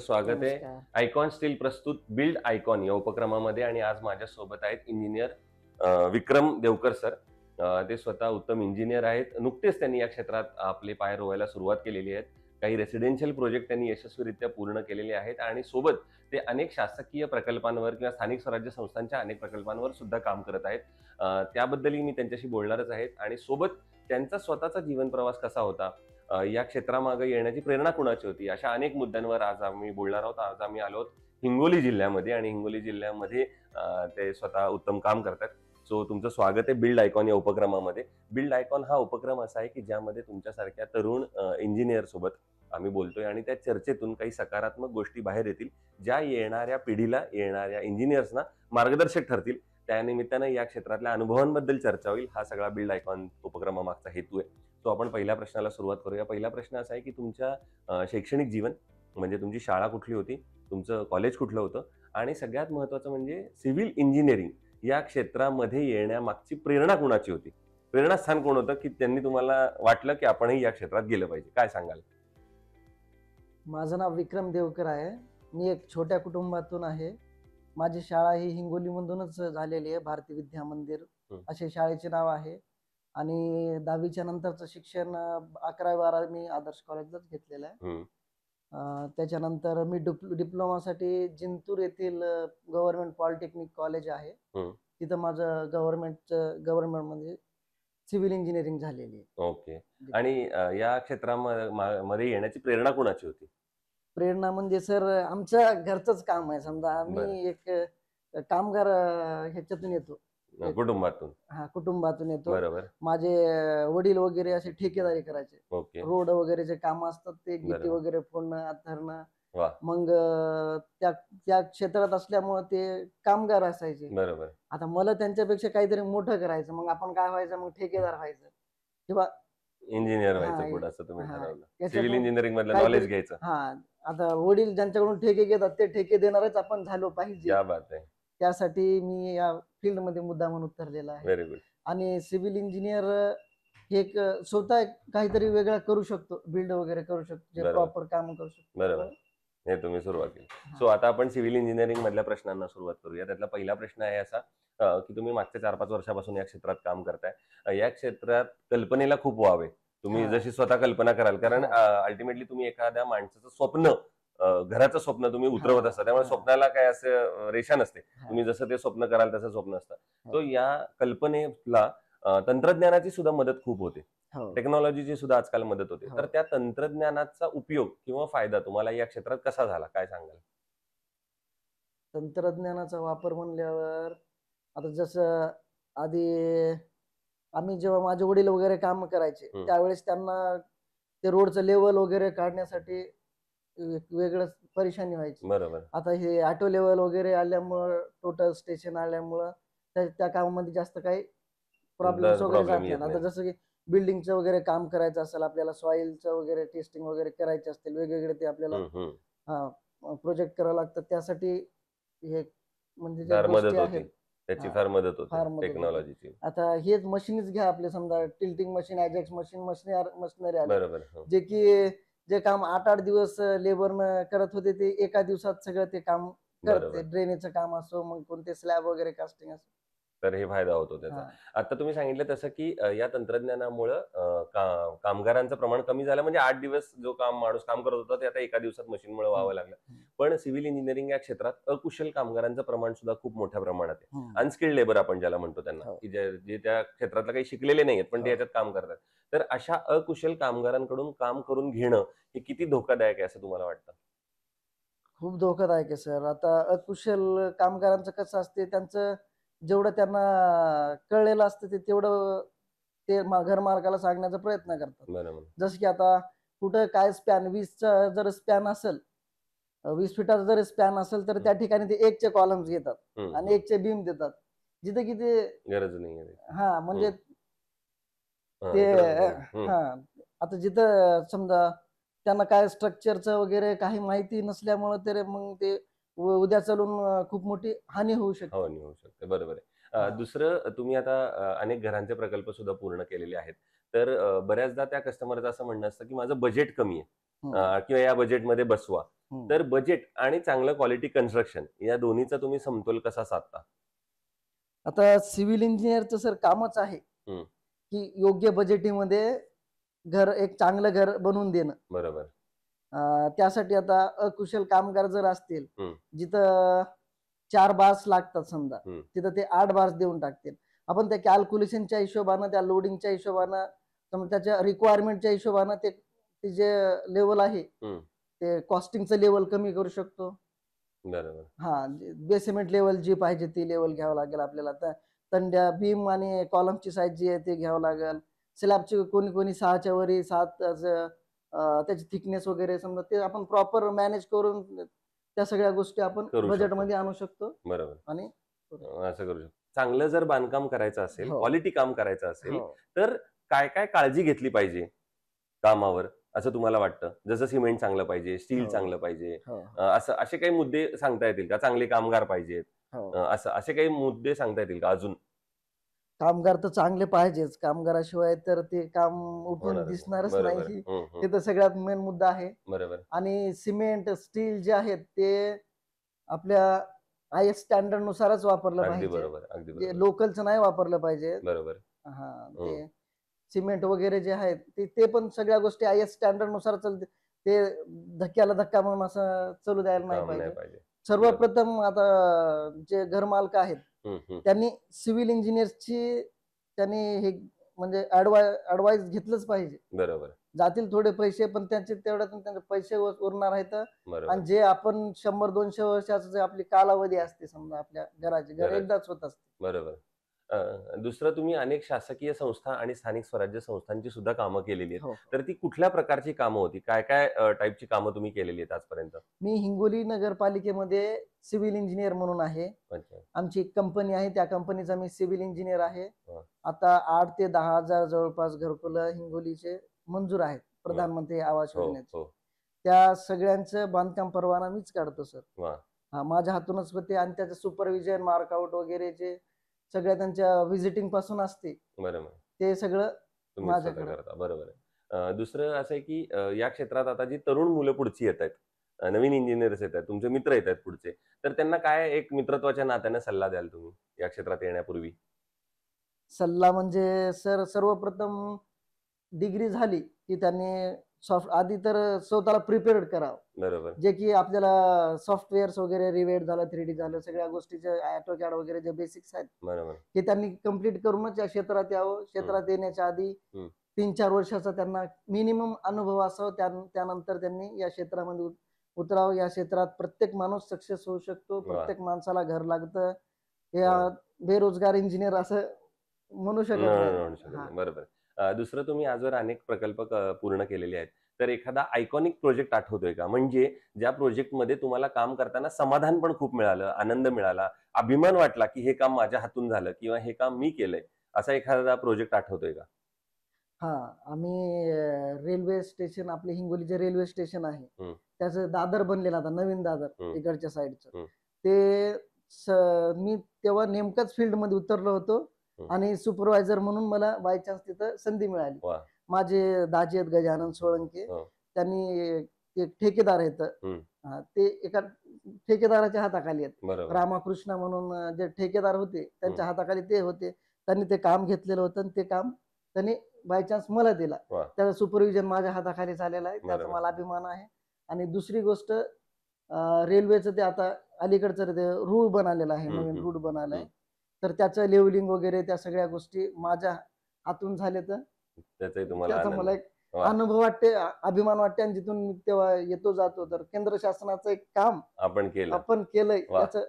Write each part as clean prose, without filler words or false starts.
स्वागत आहे नमस्कार. आयकॉन स्टील प्रस्तुत बिल्ड आयकॉन या उपक्रमामध्ये. आणि आज माझ्या सोबत आहेत इंजिनियर विक्रम देवकर सर. ते स्वतः उत्तम इंजिनियर आहेत. नुकतेच त्यांनी या क्षेत्रात आपले पाय रोवायला सुरुवात केलेली आहे. काही रेसिडेन्शियल प्रोजेक्ट त्यांनी यशस्वीरित्या पूर्ण केलेले आहेत आणि सोबत ते अनेक शासकीय प्रकल्पांवर किंवा स्थानिक स्वराज्य संस्थांच्या अनेक प्रकल्पांवर सुद्धा काम करत आहेत. त्याबद्दलही मी त्यांच्याशी बोलणारच आहेत. आणि सोबत त्यांचा स्वतःचा जीवन प्रवास कसा होता, या क्षेत्रामागे येण्याची प्रेरणा कुणाची होती, अशा अनेक मुद्द्यांवर आज आम्ही बोलणार आहोत. आज आम्ही आलो आहोत हिंगोली जिल्ह्यामध्ये आणि हिंगोली जिल्ह्यामध्ये ते स्वतः उत्तम काम करतात. सो तुमचं स्वागत आहे बिल्ड आयकॉन या उपक्रमामध्ये. बिल्ड आयकॉन हा उपक्रम असा आहे की ज्यामध्ये तुमच्यासारख्या तरुण इंजिनियर सोबत आम्ही बोलतोय आणि त्या चर्चेतून काही सकारात्मक गोष्टी बाहेर येतील, ज्या येणाऱ्या पिढीला, येणाऱ्या इंजिनियर्सना मार्गदर्शक ठरतील. त्यानिमित्तानं या क्षेत्रातल्या अनुभवांबद्दल चर्चा होईल. हा सगळा बिल्ड आयकॉन उपक्रमामागचा हेतू आहे. तो आपण पहिल्या प्रश्नाला सुरुवात करूया. पहिला प्रश्न असा आहे की तुमच्या शैक्षणिक जीवन म्हणजे तुमची शाळा कुठली होती, तुमचं कॉलेज कुठलं होतं, आणि सगळ्यात महत्त्वाचं म्हणजे सिव्हिल इंजिनिअरिंग या क्षेत्रामध्ये येण्यामागची प्रेरणा कुणाची होती? प्रेरणास्थान कोण होतं की त्यांनी तुम्हाला वाटलं की आपणही या क्षेत्रात गेलं पाहिजे? काय सांगाल? माझं नाव विक्रम देवकर आहे. मी एक छोट्या कुटुंबातून आहे. माझी शाळा ही हिंगोलीमधूनच झालेली आहे. भारती विद्या मंदिर असे शाळेचे नाव आहे. आणि 10वीच्या नंतरचं शिक्षण 11-12 मी आदर्श कॉलेजलाच घेतलेलं आहे. त्याच्यानंतर मी डिप्लोमासाठी जिंतूर येथील गव्हर्नमेंट पॉलिटेक्निक कॉलेज आहे. तिथं माझं गव्हर्नमेंटमध्ये सिव्हिल इंजिनिअरिंग झालेली आहे. ओके. आणि या क्षेत्रामध्ये येण्याची प्रेरणा कुणाची होती? प्रेरणा म्हणजे सर आमच्या घरचंच काम आहे. समजा आम्ही एक कामगार ह्याच्यातून येतो, कुटुंबातून. कुटुंबातून येतो. बरोबर. माझे वडील वगैरे असे ठेकेदारी करायचे. ओके. रोड वगैरेचे काम असतात ते गिट्टी वगैरे फोडणं, आथरणं. वा. मग त्या क्षेत्रात असल्यामुळे ते कामगार असायचे. बरोबर. आता मला त्यांच्यापेक्षा काहीतरी मोठं करायचं, मग आपण काय व्हायचं, मग ठेकेदार व्हायचं किंवा इंजिनियर व्हायचं पुढे, असं तुम्ही ठरवलं. सिव्हिल याच्यातून इंजिनिअरिंग मधलं काहीतरी नॉलेज घ्यायचं. आता वडील ज्यांच्याकडून ठेके घेतात ते ठेके देणारच आपण झालो पाहिजे. क्या बात आहे. त्यासाठी मी या फील्ड मध्ये मुद्दामून उतरलेला आहे. Very good. आणि सिव्हिल इंजिनियर एक स्वतः काहीतरी वेगळा करू शकतो, बिल्ड वगैरे करू शकतो, जे बरोबर. प्रॉपर काम करू शकतो. बरोबर. हे तुम्ही सुरुवात केली. सो आता आपण सिव्हिल इंजिनिअरिंग मधल्या प्रश्नांना सुरुवात करूया. त्यातला पहिला प्रश्न आहे असा की तुम्ही मागच्या 4-5 वर्षापासून या क्षेत्रात काम करताय. या क्षेत्रात कल्पनेला खूप वाव आहे. तुम्ही जशी स्वतः कल्पना कराल, कारण अल्टिमेटली तुम्ही एखाद्या माणसाचं स्वप्न, घराचं स्वप्न तुम्ही उतरवत असता. त्यामुळे स्वप्नाला काय असं रेषा नसते. तुम्ही जसं ते स्वप्न कराल तसं स्वप्न असतं. तो या कल्पनेला तंत्रज्ञानाची सुद्धा मदत खूप होते. टेक्नॉलॉजीची सुद्धा आजकाल मदत होते. तर त्या तंत्रज्ञानाचा उपयोग किंवा फायदा तुम्हाला या क्षेत्रात कसा झाला, काय सांगाल? तंत्रज्ञानाचा वापर म्हणल्यावर आता जसं आधी आम्ही जेव्हा माझे वडील वगैरे काम करायचे त्यावेळेस त्यांना ते रोडचं लेवल वगैरे काढण्यासाठी एक वेगळंच परेशानी व्हायची. बरोबर. आता हे ऑटो लेवल वगैरे आल्यामुळं, टोटल स्टेशन आल्यामुळं त्या कामामध्ये जास्त काही प्रॉब्लेम्स वगैरे जात नाही. आता जसं की बिल्डिंगचं वगैरे काम करायचं असेल, आपल्याला सॉइलचं वगैरे टेस्टिंग वगैरे करायचे असतील, वेगवेगळे ते आपल्याला प्रोजेक्ट करावं लागतं. त्यासाठी हे म्हणजे ज्या गोष्टी आहेत त्याची फार मदत होते फार मदत टेक्नॉलॉजीची. आता हेच मशीनच घ्या, आपले समजा टिल्टिंग मशीन, ॲजॅक्स मशीन, मशिनरी आले, बरोबर. जे की जे काम 8-8 दिवस लेबरनं करत होते ते एका दिवसात सगळं ते काम करते. ड्रेनेजचं काम असो, मग कोणते स्लॅब वगैरे कास्टिंग असो, तर हे फायदा होतो त्याचा. आता तुम्ही सांगितलं तसं की या तंत्रज्ञानामुळं कामगारांचं प्रमाण कमी झालं. म्हणजे 8 दिवस जो माणूस काम करत होता ते आता एका दिवसात मशीनमुळे व्हावं लागलं. पण सिव्हिल इंजिनिअरिंग या क्षेत्रात अकुशल कामगारांचं प्रमाण सुद्धा खूप मोठ्या प्रमाणात आहे. अनस्किल्ड लेबर आपण ज्याला म्हणतो त्यांना, की जे त्या क्षेत्रातलं काही शिकलेले नाहीत पण ते याच्यात काम करतात. तर अशा अकुशल कामगारांकडून काम करून घेणं हे किती धोकादायक आहे असं तुम्हाला वाटतं? खूप धोकादायक आहे सर. आता अकुशल कामगारांचं कसं असते, त्यांचं जेवढं त्यांना कळलेलं असतं ते तेवढं ते घर मालकाला सांगण्याचा प्रयत्न करतात. बरोबर. जसं की आता कुठं काय स्पॅन 20चा जर स्पॅन असेल, 20 फीटाचा जर स्पॅन असेल तर त्या ठिकाणी ते 1चे कॉलम्स घेतात आणि 1चे बीम देतात, जिथे की ते गरज नाही. म्हणजे ते आता जिथं समजा त्यांना काय स्ट्रक्चरचं वगैरे काही माहिती नसल्यामुळे तर मग ते उद्या चालून खूप मोठी हानी होऊ शकते. बरोबर आहे. दुसरं, तुम्ही आता अनेक घरांचे प्रकल्प सुद्धा पूर्ण केलेले आहेत. तर बऱ्याचदा त्या कस्टमरचं असं म्हणणं असतं की माझं बजेट कमी आहे किंवा या बजेटमध्ये बसवा. हम्म. तर बजेट आणि चांगलं क्वालिटी कन्स्ट्रक्शन या दोन्हीचा तुम्ही समतोल कसा साधता? आता सिव्हिल इंजिनियरचं सर कामच आहे हम्म. की योग्य बजेटीमध्ये एक चांगलं घर बनवून देणं. बरोबर. त्यासाठी आता अकुशल कामगार जर असतील, हम्म. जिथं 4 बार्स लागतात समजा, हम्म. तिथं ते 8 बार्स देऊन टाकतील. आपण त्या कॅल्क्युलेशनच्या हिशोबानं, त्या लोडिंगच्या हिशोबानं, त्याच्या रिक्वायरमेंटच्या हिशोबानं ते जे लेवल आहे हम्म. ते कॉस्टिंगचं लेवल कमी करू शकतो. बरोबर. हा, बेसमेंट लेवल जी पाहिजे ती लेवल घ्यावं लागेल आपल्याला. तंड्या, बीम आणि कॉलमची साईज जी आहे ते घ्यावं लागेल. स्लॅबची कोणी कोणी 6च्या वरी 7 त्याची थिकनेस वगैरे समजा ते आपण प्रॉपर मॅनेज करून त्या सगळ्या गोष्टी आपण करू शकतो. बजेटमध्ये आणू शकतो. बरोबर. आणि असं करू शकतो. चांगलं जर बांधकाम करायचं असेल, हो. क्वालिटी काम करायचं असेल, हो. तर काय काय काळजी घेतली पाहिजे कामावर असं तुम्हाला वाटतं? जसं सिमेंट चांगलं पाहिजे, स्टील हो. चांगलं पाहिजे, हो. असे काही मुद्दे सांगता येतील का? चांगले कामगार पाहिजेत, हो. असे काही मुद्दे सांगता येतील का अजून? कामगार तर चांगले पाहिजेच. कामगाराशिवाय तर ते काम उठून होणारच नाही. दिसणारच बरोबर. नाही. हम्म, हम्म. हे तर सगळ्यात मेन मुद्दा आहे. बरोबर. आणि सिमेंट, स्टील जे आहेत ते आपल्या IS स्टँडर्ड नुसारच वापरलं अगदी पाहिजे. बरोबर. अगदी जे बरोबर. लोकलचं नाही वापरलं पाहिजे. बरोबर. हा, हम्म. ते सिमेंट वगैरे जे आहेत ते पण सगळ्या गोष्टी IS स्टँडर्ड नुसार चालते. ते धक्क्याला धक्का म्हणून असं चालू द्यायला नाही काम नाही पाहिजे. पाहिजे. सर्वप्रथम आता जे घरमालक आहेत हम्म, हम्म. त्यांनी सिव्हिल इंजिनियर्सची त्यांनी हे म्हणजे ऍडवाइस घेतलंच पाहिजे. बरोबर. जातील थोडे पैसे पण तेवढ्यात त्यांचे पैसे उरणार आहेत. बरोबर. आणि जे आपण 100-200 वर्षाचं जे आपली कालावधी असते समजा आपल्या घराची, घर घराची. एकदाच होत असते. बरोबर. दुसरं तुम्ही अनेक शासकीय संस्था आणि स्थानिक स्वराज्य संस्थांची सुद्धा कामं केलेली आहेत. हो. तर ती कुठल्या प्रकारची कामं होती? काय काय टाईपची कामं तुम्ही केलेली आहेत आजपर्यंत? मी हिंगोली नगरपालिकेमध्ये सिव्हिल इंजिनियर म्हणून आहे. अच्छा. आमची एक कंपनी आहे, त्या कंपनीचा मी सिव्हिल इंजिनियर आहे. हा. आता 8 ते 10 हजार जवळपास घरकुलं हिंगोलीचे मंजूर आहेत प्रधानमंत्री आवास हो, योजनेचे. हो. त्या सगळ्यांचं बांधकाम परवाना मीच काढतो सर. वा. हा, माझ्या हातूनच होते. आणि त्याचं सुपरविजन, मार्कआउट वगैरे जे सगळ्या त्यांच्या व्हिजिटिंग पासून असते बरोबर. ते सगळं तुम्ही स्वतः माझ्याकडे. करता. बरोबर आहे. दुसरं असं आहे की या क्षेत्रात आता जी तरुण मुलं पुढची येत आहेत, नवीन इंजिनियर्स येत आहेत, तुमचे मित्र येत आहेत पुढचे, तर त्यांना काय एक मित्रत्वाच्या नात्याने सल्ला द्याल तुम्ही या क्षेत्रात येण्यापूर्वी? सल्ला म्हणजे सर सर्वप्रथम डिग्री झाली की त्यांनी आधी तर स्वतःला प्रिपेअर्ड करावं. बरोबर. जे की आपल्याला सॉफ्टवेअर्स वगैरे रिवेट झालं, 3D झालं, सगळ्या गोष्टीचे AutoCAD वगैरे जे बेसिक्स आहेत बरोबर. हे त्यांनी कम्प्लीट करूनच या क्षेत्रात यावं. क्षेत्रात येण्याच्या आधी 3-4 वर्षाचा त्यांना मिनिमम अनुभव असावा. त्यानंतर त्यांनी या क्षेत्रामध्ये उतरावं. या क्षेत्रात प्रत्येक माणूस सक्सेस होऊ शकतो. प्रत्येक माणसाला घर लागतं. या बेरोजगार इंजिनियर असं म्हणू शकत नाही. हा. बरोबर. दुसरं तुम्ही आजवर अनेक प्रकल्प पूर्ण केलेले आहेत. तर एखादा आयकॉनिक प्रोजेक्ट आठवतोय का? म्हणजे ज्या प्रोजेक्टमध्ये तुम्हाला काम करताना समाधान पण खूप मिळालं, आनंद मिळाला, अभिमान वाटला की हे काम माझ्या हातून झालं किंवा हे काम मी केलंय, असा एखादा प्रोजेक्ट आठवतोय का? हा, आम्ही रेल्वे स्टेशन, आपले हिंगोलीचे रेल्वे स्टेशन आहे त्याचं दादर बनलेलं आता नवीन दादर इकडच्या साईडचं. ते मी तेव्हा नेमकंच फील्ड मध्ये उतरलो होतो आणि सुपरवायझर म्हणून मला बाय चान्स तिथं संधी मिळाली. माझे दाजी आहेत गजानन सोळंके, त्यांनी एक ठेकेदार आहेत. ते एका ठेकेदाराच्या हाताखाली आहेत. रामकृष्ण म्हणून जे ठेकेदार होते त्यांच्या हाताखाली ते होते. त्यांनी ते काम घेतलेलं होतं आणि ते काम त्यांनी बाय चान्स मला दिला. त्याचं सुपरविजन माझ्या हाताखाली झालेलं आहे, त्याचा मला अभिमान आहे. आणि दुसरी गोष्ट रेल्वेचं ते आता अलीकडचं ते रूळ बनवलेला आहे, नवीन रूळ बनवलाय. तर त्याचं लेवलिंग वगैरे त्या सगळ्या गोष्टी माझ्या हातून झाले. तर त्याचा मला एक अनुभव वाटते, अभिमान वाटते. आणि जिथून मी तेव्हा येतो जातो तर केंद्र शासनाचं एक काम आपण केलंय त्याचं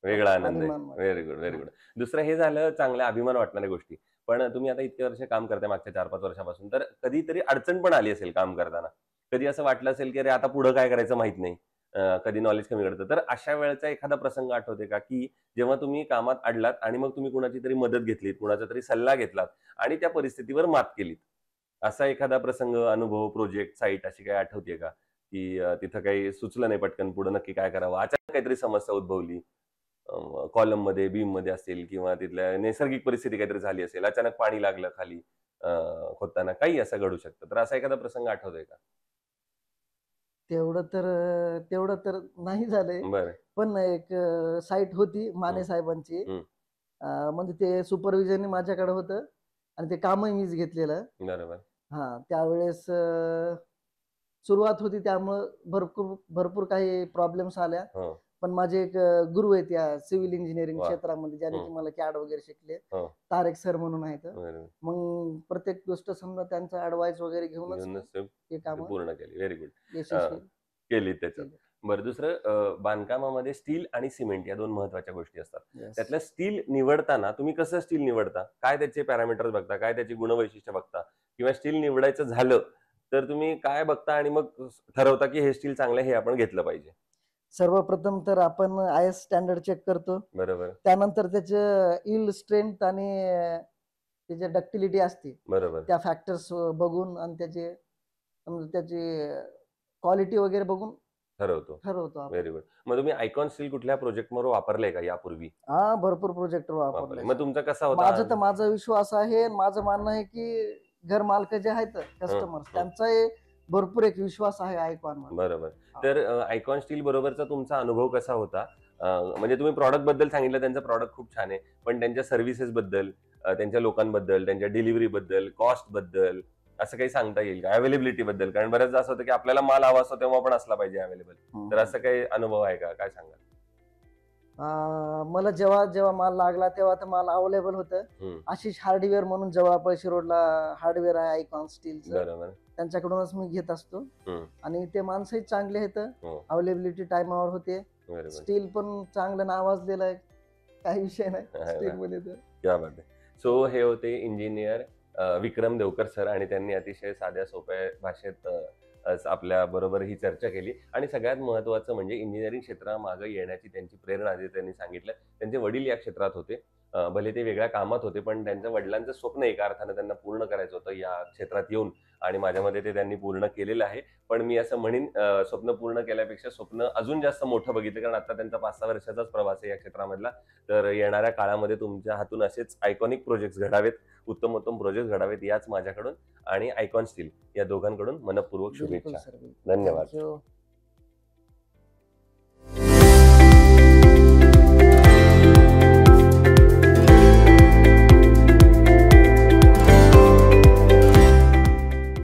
वेगळा आनंद आहे. Very good, very good. दुसरं हे झालं चांगल्या अभिमान वाटणाऱ्या गोष्टी. पण तुम्ही आता इतके वर्ष काम करताय मागच्या 4-5 वर्षापासून, तर कधीतरी अडचण पण आली असेल काम करताना. कधी असं वाटलं असेल की अरे आता पुढे काय करायचं माहित नाही, कधी नॉलेज कमी पडतं. तर अशा वेळेचा एखादा प्रसंग आठवते का की जेव्हा तुम्ही कामात अडलात आणि मग तुम्ही कुणाची तरी मदत घेतलीत, कुणाचा तरी सल्ला घेतलात आणि त्या परिस्थितीवर मात केलीत? असा एखादा प्रसंग, अनुभव, प्रोजेक्ट, साईट अशी काही आठवते का की तिथं काही सुचलं नाही पटकन पुढे नक्की काय करावं, अचानक काहीतरी समस्या उद्भवली, कॉलम मध्ये, बीम मध्ये असेल किंवा तिथल्या नैसर्गिक परिस्थिती काहीतरी झाली असेल, अचानक पाणी लागलं खाली खोदताना, काही असं घडू शकतं. तर असा एखादा प्रसंग आठवतोय का? तेवढं तर नाही झालंय. बरं. पण एक साईट होती माने हं. साहेबांची. हं. म्हणजे ते सुपरविजन माझ्याकडे होतं आणि ते कामही मीच घेतलेलं. बरोबर. त्यावेळेस सुरुवात होती, त्यामुळं भरपूर भरपूर काही प्रॉब्लेम्स आल्या. हो. पण माझे एक गुरु आहेत या सिव्हिल इंजिनिअरिंग वाह! क्षेत्रामध्ये, ज्याने की हं. मला कॅड वगैरे शिकले. हो. तारेक सर म्हणून आहेत. बरोबर. मग प्रत्येक गोष्ट समजा त्यांचा ॲडवाइस वगैरे घेऊनच मी घेऊनच ते हे ते कामं पूर्ण केली. Very good. यशस्वी केली त्याच्यात. केले. बरं, दुसरं बांधकामामध्ये स्टील आणि सिमेंट या 2 महत्त्वाच्या गोष्टी असतात. येस. त्यातलं स्टील निवडताना तुम्ही कसं स्टील निवडता? काय त्याचे पॅरामीटर्स बघता? काय त्याची गुणवैशिष्ट्य बघता? किंवा स्टील निवडायचं झालं, तर तुम्ही काय बघता आणि मग ठरवता की हे स्टील चांगलं आहे, हे आपण घेतलं पाहिजे? सर्वप्रथम तर आपण IS स्टँडर्ड चेक करतो. बरोबर, त्यानंतर त्याचं यील्ड स्ट्रेंथ आणि त्याची डक्टिलिटी असते. बरोबर. त्या फॅक्टर्स बघून आणि त्याची क्वालिटी वगैरे बघून ठरवतो. ठरवतो आपण. Very good. मग तुम्ही आयकॉन स्टील कुठल्या प्रोजेक्टवर वापरलंय का यापूर्वी? भरपूर प्रोजेक्टर वापरलंय. वापरलाय मग सर. तुमचा कसा होता? माझा विश्वास आहे, माझं मानणं आहे, की घर मालक जे आहेत हं, कस्टमर्स, हं. त्यांचाही भरपूर एक विश्वास आहे आयकॉनवर. बरोबर. हां. तर आयकॉन स्टील बरोबरचा तुमचा अनुभव कसा होता? म्हणजे तुम्ही प्रॉडक्ट बद्दल सांगितलं, त्यांचं प्रॉडक्ट खूप छान आहे. पण त्यांच्या सर्व्हिसेस बद्दल, त्यांच्या लोकांबद्दल, त्यांच्या डिलिव्हरी बद्दल, कॉस्ट बद्दल असं काही सांगता येईल का? अवेलेबिलिटी बद्दल? कारण बऱ्याचदा असं होतं, की आपल्याला माल हवा असतो तेव्हा पण असला पाहिजे अवेलेबल. तर असं काही अनुभव आहे का? काय सांगाल? मला जेव्हा जेव्हा माल लागला तेव्हा तर माल अवेलेबल होतं. हं. आशिष हार्डवेअर म्हणून जवळपाशी रोडला हार्डवेअर आहे आयकॉन स्टीलचं. बरोबर. त्यांच्याकडूनच मी घेत असतो. हं. आणि ते माणसंही चांगले आहेत. हो. अवेलेबिलिटी टायमावर होते. Very good. स्टील पण चांगलं नावाजलेलं आहे. काही विषय नाही अरे वाह! स्टीलमध्ये तर. क्या बात है. सो हे होते इंजिनियर विक्रम देवकर सर आणि त्यांनी अतिशय साध्या सोप्या भाषेत आपल्या बरोबर ही चर्चा केली आणि सगळ्यात महत्त्वाचं म्हणजे इंजिनिअरिंग क्षेत्रामागे येण्याची त्यांची प्रेरणा जे त्यांनी सांगितलं. त्यांचे वडील या क्षेत्रात होते. भले ते वेगळ्या कामात होते, पण त्यांच्या वडिलांचं स्वप्न एका अर्थानं त्यांना पूर्ण करायचं होतं या क्षेत्रात येऊन आणि माझ्या मते ते त्यांनी पूर्ण केलेलं आहे. पण मी असं म्हणेन, स्वप्न पूर्ण केल्यापेक्षा स्वप्न अजून जास्त मोठं बघितलं, कारण आता त्यांचा 5-6 वर्षाचाच प्रवास आहे या क्षेत्रामधला. तर येणाऱ्या काळामध्ये तुमच्या हातून असेच आयकॉनिक प्रोजेक्ट्स घडावेत, उत्तमोत्तम प्रोजेक्ट्स घडावेत याच माझ्याकडून आणि आयकॉन स्टील या दोघांकडून मनःपूर्वक बिलकुल शुभेच्छा. सर, बिलकुल. धन्यवाद. Thank you.